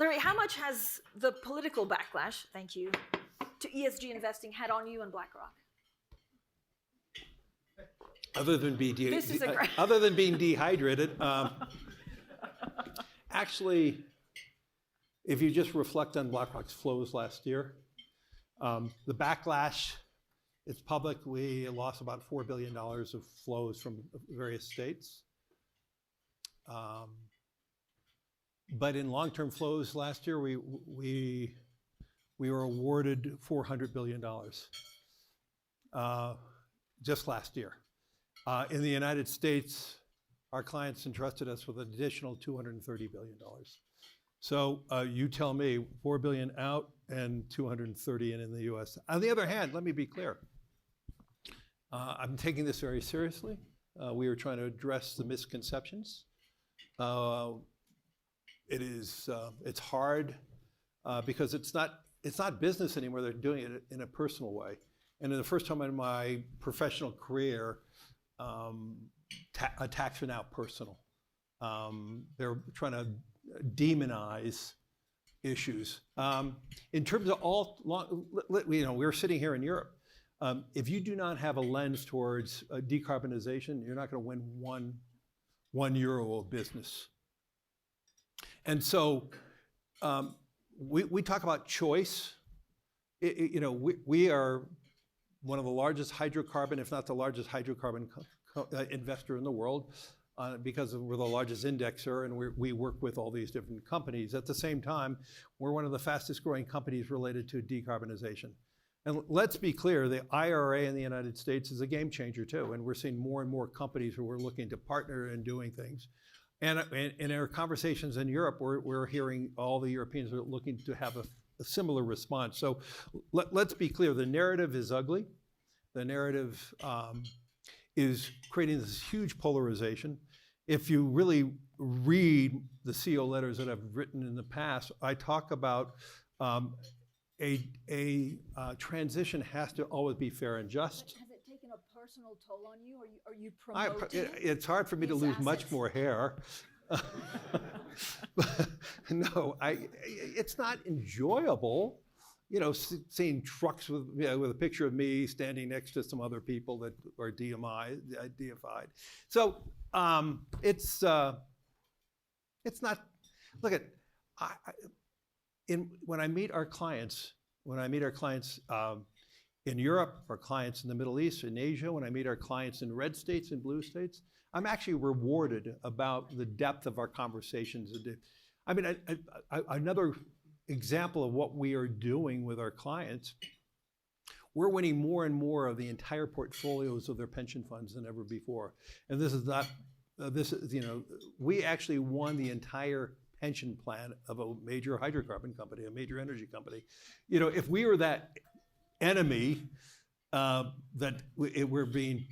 Larry, how much has the political backlash, thank you, to ESG investing had on you and BlackRock? Other than being dehydrated, actually, if you just reflect on BlackRock's flows last year, the backlash, it's public. We lost about $4 billion of flows from various states. But in long-term flows last year, we were awarded $400 billion just last year. In the United States, our clients entrusted us with an additional $230 billion. So you tell me, $4 billion out and 230 in the US. On the other hand, let me be clear. I'm taking this very seriously. We are trying to address the misconceptions. It's hard because it's not business anymore. They're doing it in a personal way. And in the first time in my professional career, attacks are now personal. They're trying to demonize issues. In terms of we're sitting here in Europe. If you do not have a lens towards decarbonization, you're not going to win one euro of business. And so we talk about choice. We are one of the largest hydrocarbon, if not the largest hydrocarbon investor in the world, because we're the largest indexer and we work with all these different companies. At the same time, we're one of the fastest growing companies related to decarbonization. And let's be clear, the IRA in the United States is a game changer too, and we're seeing more and more companies who are looking to partner in doing things. And in our conversations in Europe, we're hearing all the Europeans are looking to have a similar response. So let's be clear, the narrative is ugly. The narrative is creating this huge polarization. If you really read the CEO letters that I've written in the past, I talk about a transition has to always be fair and just. Has it taken a personal toll on you? Are you promoting? It's hard for me to lose much more hair. No, it's not enjoyable. Seeing trucks with a picture of me standing next to some other people that are deified. So it's not. Look at when I meet our clients in Europe, our clients in the Middle East, in Asia, when I meet our clients in red states and blue states, I'm actually rewarded about the depth of our conversations. I mean, another example of what we are doing with our clients, we're winning more and more of the entire portfolios of their pension funds than ever before. And this is not, we actually won the entire pension plan of a major hydrocarbon company, a major energy company. If we were that enemy that we're being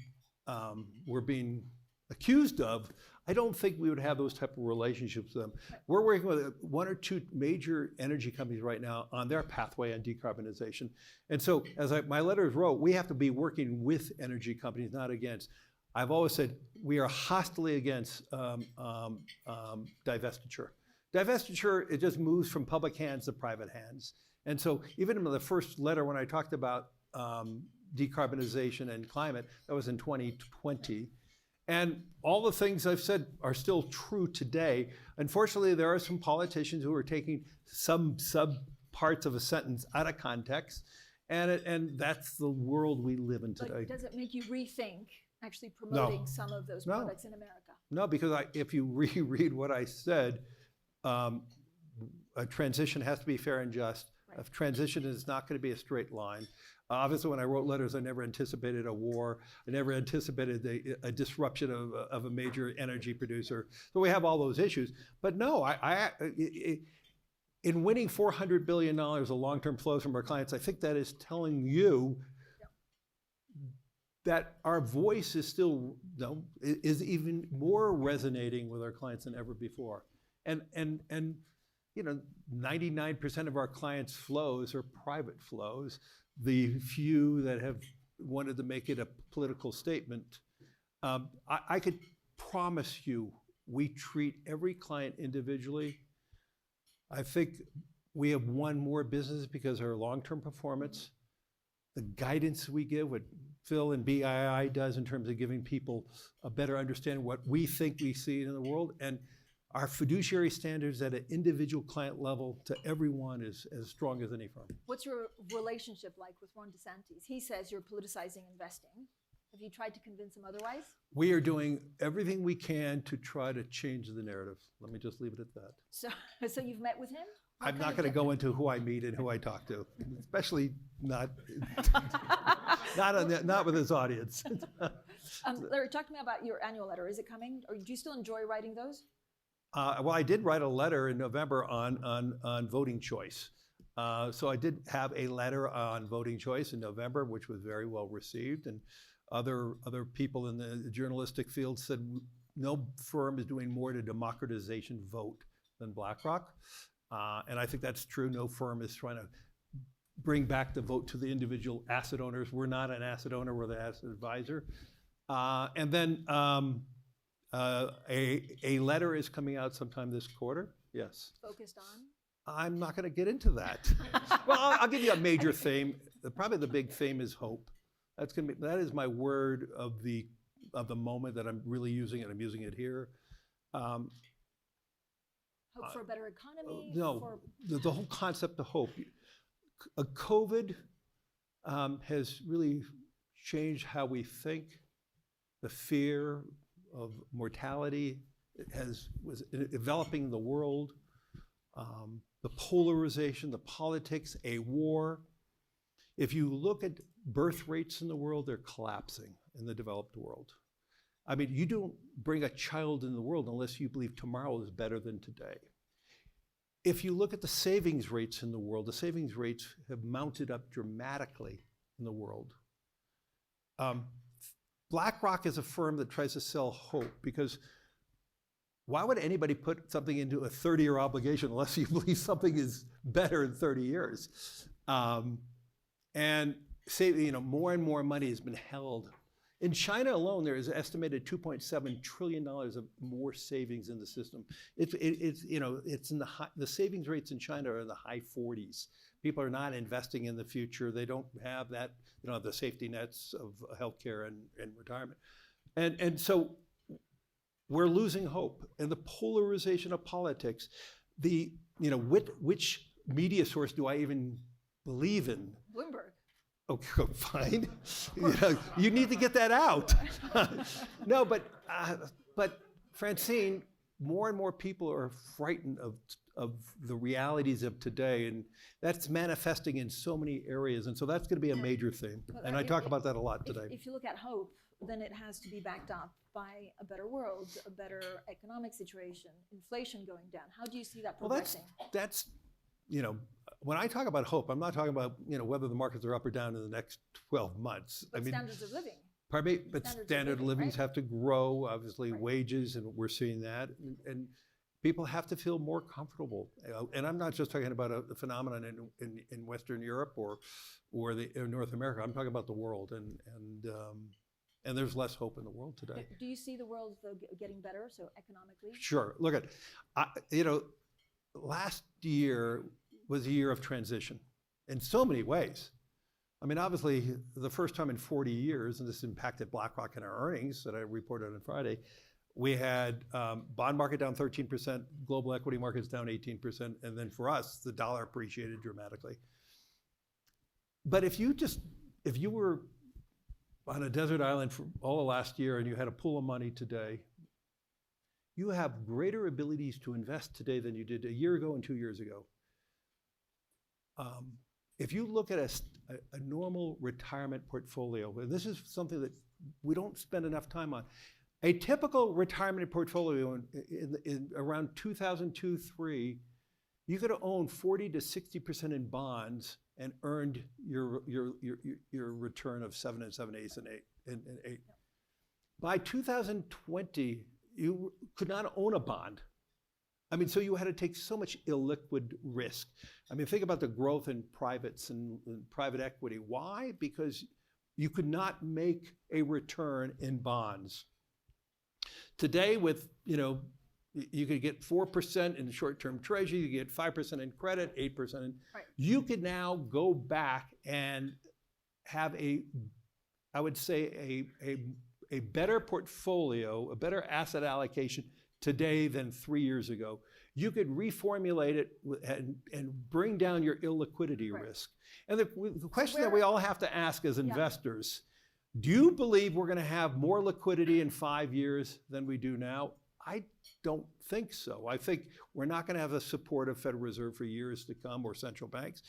accused of, I don't think we would have those type of relationships with them. We're working with one or two major energy companies right now on their pathway on decarbonization. And so, as my letters wrote, we have to be working with energy companies, not against. I've always said we are hostily against divestiture. Divestiture, it just moves from public hands to private hands. And so even in the first letter when I talked about decarbonization and climate, that was in 2020. And all the things I've said are still true today. Unfortunately, there are some politicians who are taking some sub-parts of a sentence out of context. And that's the world we live in today. But does it make you rethink actually promoting some of those products in America? No, because if you reread what I said, a transition has to be fair and just. Right. A transition is not going to be a straight line. Obviously, when I wrote letters, I never anticipated a war. I never anticipated a disruption of a major energy producer. So we have all those issues. But no, in winning $400 billion of long-term flows from our clients, I think that is telling you that our voice is still is even more resonating with our clients than ever before. And 99% of our clients' flows are private flows. The few that have wanted to make it a political statement, I could promise you we treat every client individually. I think we have won more business because of our long-term performance, the guidance we give, what Phil and BII does in terms of giving people a better understanding of what we think we see in the world, and our fiduciary standards at an individual client level to everyone is as strong as any firm. What's your relationship like with Ron DeSantis? He says you're politicizing investing. Have you tried to convince him otherwise? We are doing everything we can to try to change the narrative. Let me just leave it at that. So you've met with him? I'm not going to go into who I meet and who I talk to, especially not not with this audience. Larry, talk to me about your annual letter. Is it coming? Or do you still enjoy writing those? Well, I did write a letter in November on voting choice. So I did have a letter on voting choice in November, which was very well received. And other people in the journalistic field said no firm is doing more to democratization vote than BlackRock. And I think that's true. No firm is trying to bring back the vote to the individual asset owners. We're not an asset owner, we're the asset advisor. And then a letter is coming out sometime this quarter. Yes. Focused on? I'm not going to get into that. Well, I'll give you a major theme. Probably the big theme is hope. That is my word of the moment that I'm really using it. I'm using it here. Hope for a better economy? No, the whole concept of hope. COVID has really changed how we think. The fear of mortality was enveloping the world. The polarization, the politics, a war. If you look at birth rates in the world, they're collapsing in the developed world. I mean, you don't bring a child in the world unless you believe tomorrow is better than today. If you look at the savings rates in the world, the savings rates have mounted up dramatically in the world. BlackRock is a firm that tries to sell hope, because why would anybody put something into a 30-year obligation unless you believe something is better in 30 years? And more and more money has been held. In China alone, there is estimated $2.7 trillion of more savings in the system. It's in the savings rates in China are in the high 40s. People are not investing in the future. They don't have that, the safety nets of healthcare and retirement. And so we're losing hope. And the polarization of politics, which media source do I even believe in? Bloomberg. Okay, fine. You need to get that out. No, but Francine, more and more people are frightened of the realities of today, and that's manifesting in so many areas, and so that's going to be a major theme. And I talk about that a lot today. If you look at hope, then it has to be backed up by a better world, a better economic situation, inflation going down. How do you see that progressing? Well, that's when I talk about hope, I'm not talking about whether the markets are up or down in the next 12 months. But standards of living. Pardon me? But standard of livings have to grow, obviously, wages, and we're seeing that. And people have to feel more comfortable. And I'm not just talking about a phenomenon in Western Europe or North America. I'm talking about the world. And there's less hope in the world today. Do you see the world getting better, so economically? Sure. Look at, last year was a year of transition in so many ways. I mean, obviously, the first time in 40 years, and this impacted BlackRock in our earnings that I reported on Friday, we had bond market down 13%, global equity markets down 18%, and then for us, the dollar appreciated dramatically. But if you were on a desert island for all of last year and you had a pool of money today, you have greater abilities to invest today than you did a year ago and 2 years ago. If you look at a normal retirement portfolio, and this is something that we don't spend enough time on, a typical retirement portfolio in around 2002-03, you could have owned 40 to 60% in bonds and earned your return of 7 7/8 and 8. By 2020, you could not own a bond. I mean, so you had to take so much illiquid risk. I mean, think about the growth in privates and private equity. Why? Because you could not make a return in bonds. Today, with You could get 4% in short-term treasury, you get 5% in credit, 8% in. Right. You could now go back and have I would say a better portfolio, a better asset allocation today than 3 years ago. You could reformulate it and bring down your illiquidity risk. And the question that we all have to ask as investors, do you believe we're going to have more liquidity in 5 years than we do now? I don't think so. I think we're not going to have a supportive Federal Reserve for years to come, or central banks.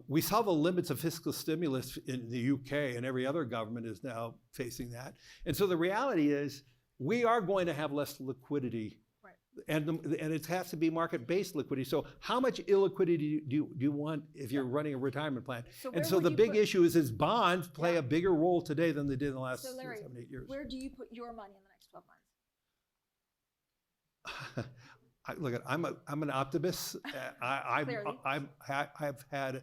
We saw the limits of fiscal stimulus in the UK, and every other government is now facing that. And so the reality is we are going to have less liquidity. Right. And it has to be market-based liquidity. So how much illiquidity do you want if you're running a retirement plan? So the big issue is bonds play a bigger role today than they did in the last 7, 8 years. Where do you put your money in the next 12 months? Look, I'm an optimist. I've had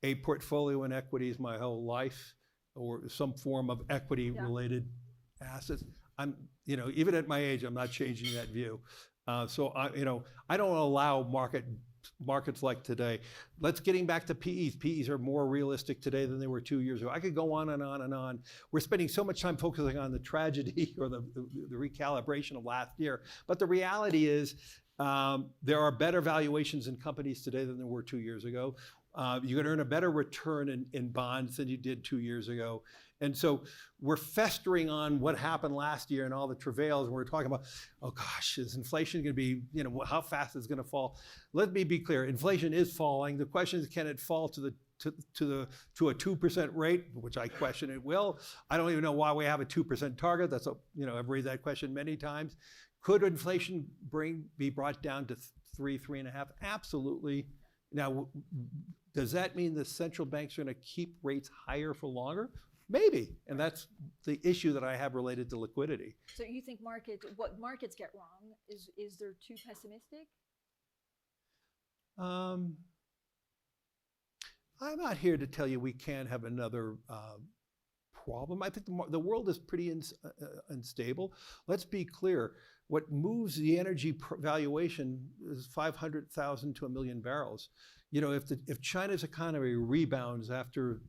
a portfolio in equities my whole life, or some form of equity-related assets. Even at my age, I'm not changing that view. So I don't allow markets like today. Getting back to PEs. PEs are more realistic today than they were 2 years ago. I could go on and on and on. We're spending so much time focusing on the tragedy or the recalibration of last year. But the reality is there are better valuations in companies today than there were 2 years ago. You can earn a better return in bonds than you did 2 years ago. And so we're festering on what happened last year and all the travails, and we're talking about, oh gosh, is inflation going to be, how fast is it going to fall? Let me be clear, inflation is falling. The question is, can it fall to a 2% rate, which I question it will. I don't even know why we have a 2% target. I've raised that question many times. Could inflation be brought down to 3.5? Absolutely. Now, does that mean the central banks are going to keep rates higher for longer? Maybe, and that's the issue that I have related to liquidity. So you think what markets get wrong is they're too pessimistic? I'm not here to tell you we can't have another problem. I think the world is pretty unstable. Let's be clear. What moves the energy valuation is 500,000 to 1 million barrels. If China's economy rebounds after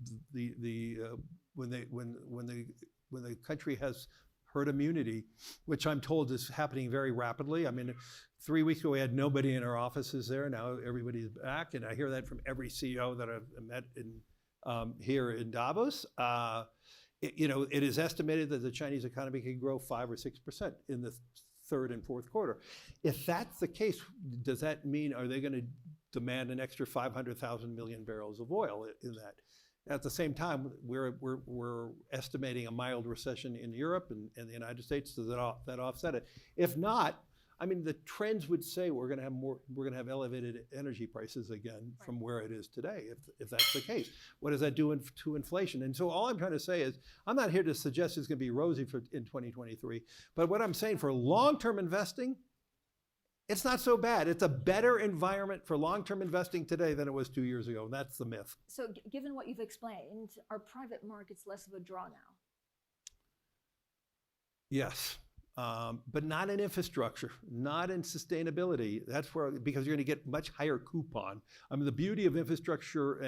when the country has herd immunity, which I'm told is happening very rapidly. I mean, 3 weeks ago we had nobody in our offices there. Now everybody's back, and I hear that from every CEO that I've met here in Davos. It is estimated that the Chinese economy can grow 5 or 6% in the third and fourth quarter. If that's the case, does that mean, are they going to demand an extra 500,000 million barrels of oil in that? At the same time, we're estimating a mild recession in Europe and the United States, so that offset it. If not, I mean, the trends would say we're going to have elevated energy prices again from where it is today, if that's the case. What does that do to inflation? And so all I'm trying to say is, I'm not here to suggest it's going to be rosy in 2023, but what I'm saying for long-term investing, it's not so bad. It's a better environment for long-term investing today than it was 2 years ago, and that's the myth. So given what you've explained, are private markets less of a draw now? Yes. But not in infrastructure, not in sustainability. That's where, because you're going to get much higher coupon. I mean, the beauty of infrastructure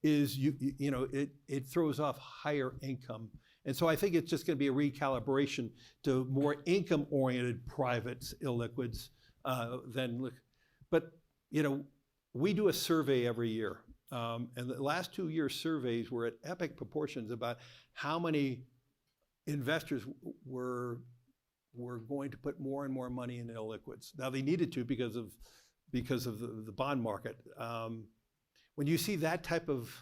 is it throws off higher income. And so I think it's just going to be a recalibration to more income-oriented privates, illiquids, but we do a survey every year. And the last 2 years surveys were at epic proportions about how many investors were going to put more and more money in illiquids. Now they needed to because of the bond market. When you see that type of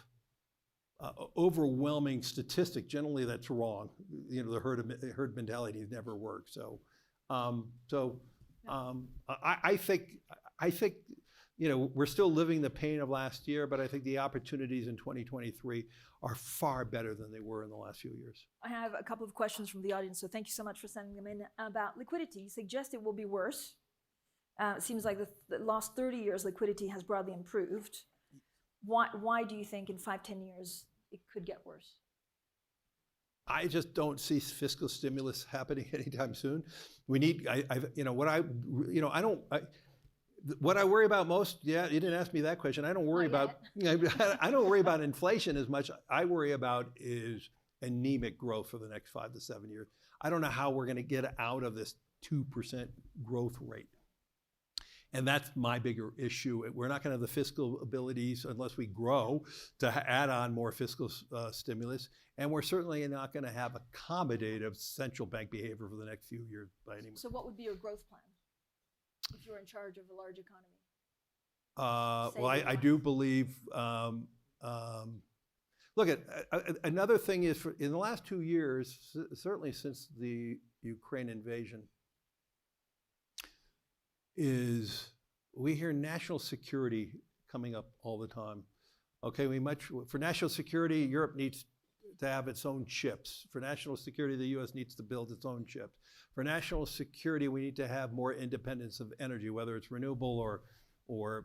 overwhelming statistic, generally that's wrong. The herd mentality never works. So I think we're still living the pain of last year, but I think the opportunities in 2023 are far better than they were in the last few years. I have a couple of questions from the audience, so thank you so much for sending them in. About liquidity, you suggest it will be worse. It seems like the last 30 years liquidity has broadly improved. Why do you think in 5-10 years it could get worse? I just don't see fiscal stimulus happening anytime soon. We need, what I worry about most, yeah, you didn't ask me that question. I don't worry I don't worry about inflation as much. I worry about is anemic growth for the next 5 to 7 years. I don't know how we're going to get out of this 2% growth rate. And that's my bigger issue. We're not going to have the fiscal abilities unless we grow to add on more fiscal stimulus. And we're certainly not going to have accommodative central bank behavior for the next few years by any means. So what would be your growth plan if you're in charge of a large economy? Well, I do believe, look, another thing is, in the last 2 years, certainly since the Ukraine invasion, is we hear national security coming up all the time. Okay, for national security, Europe needs to have its own chips. For national security, the US needs to build its own chips. For national security, we need to have more independence of energy, whether it's renewable or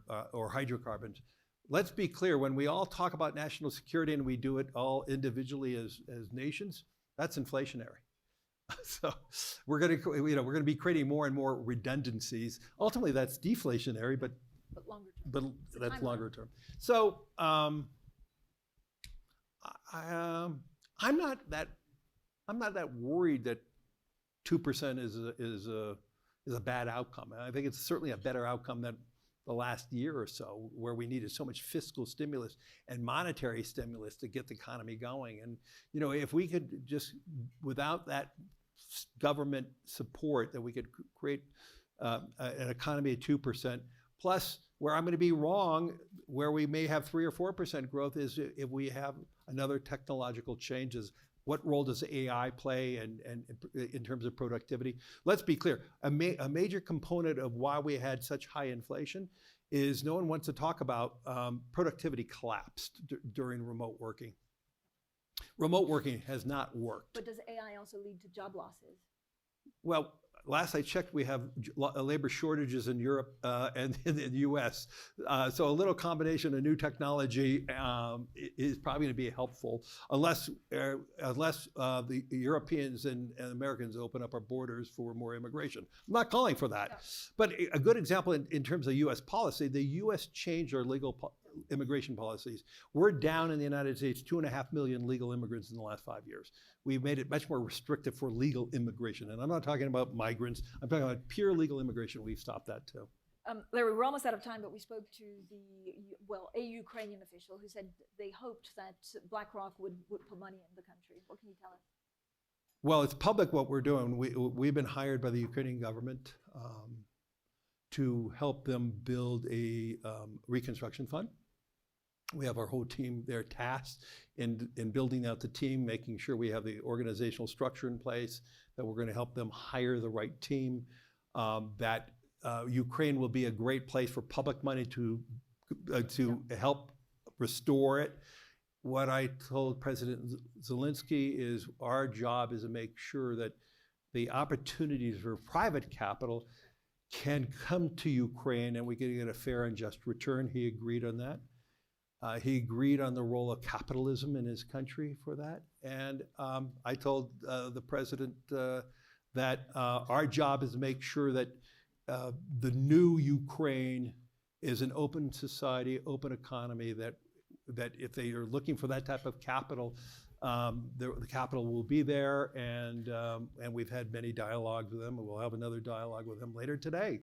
hydrocarbons. Let's be clear, when we all talk about national security and we do it all individually as nations, that's inflationary. So we're going to be creating more and more redundancies. Ultimately, that's deflationary, but longer term. But that's longer term. So I'm not that worried that 2% is a bad outcome. I think it's certainly a better outcome than the last year or so, where we needed so much fiscal stimulus and monetary stimulus to get the economy going. And if we could just, without that government support, that we could create an economy at 2%. Plus, where I'm going to be wrong, where we may have 3 or 4% growth, is if we have another technological changes. What role does AI play and in terms of productivity? Let's be clear, a major component of why we had such high inflation is no one wants to talk about productivity collapsed during remote working. Remote working has not worked. But does AI also lead to job losses? Well, last I checked, we have labor shortages in Europe and in the US. So a little combination of new technology is probably going to be helpful, unless the Europeans and Americans open up our borders for more immigration. I'm not calling for that. No. But a good example in terms of US policy, the US changed our legal immigration policies. We're down in the United States 2.5 million legal immigrants in the last 5 years. We've made it much more restrictive for legal immigration. And I'm not talking about migrants. I'm talking about pure legal immigration. We've stopped that too. Larry, we're almost out of time, but we spoke to a Ukrainian official who said they hoped that BlackRock would put money in the country. What can you tell us? Well, it's public what we're doing. We've been hired by the Ukrainian government to help them build a reconstruction fund. We have our whole team there tasked in building out the team, making sure we have the organizational structure in place, that we're going to help them hire the right team, that Ukraine will be a great place for public money to help restore it. What I told President Zelensky is our job is to make sure that the opportunities for private capital can come to Ukraine and we can get a fair and just return. He agreed on that. He agreed on the role of capitalism in his country for that. And I told the president that our job is to make sure that the new Ukraine is an open society, open economy, that if they are looking for that type of capital, the capital will be there. And we've had many dialogues with them, and we'll have another dialogue with them later today.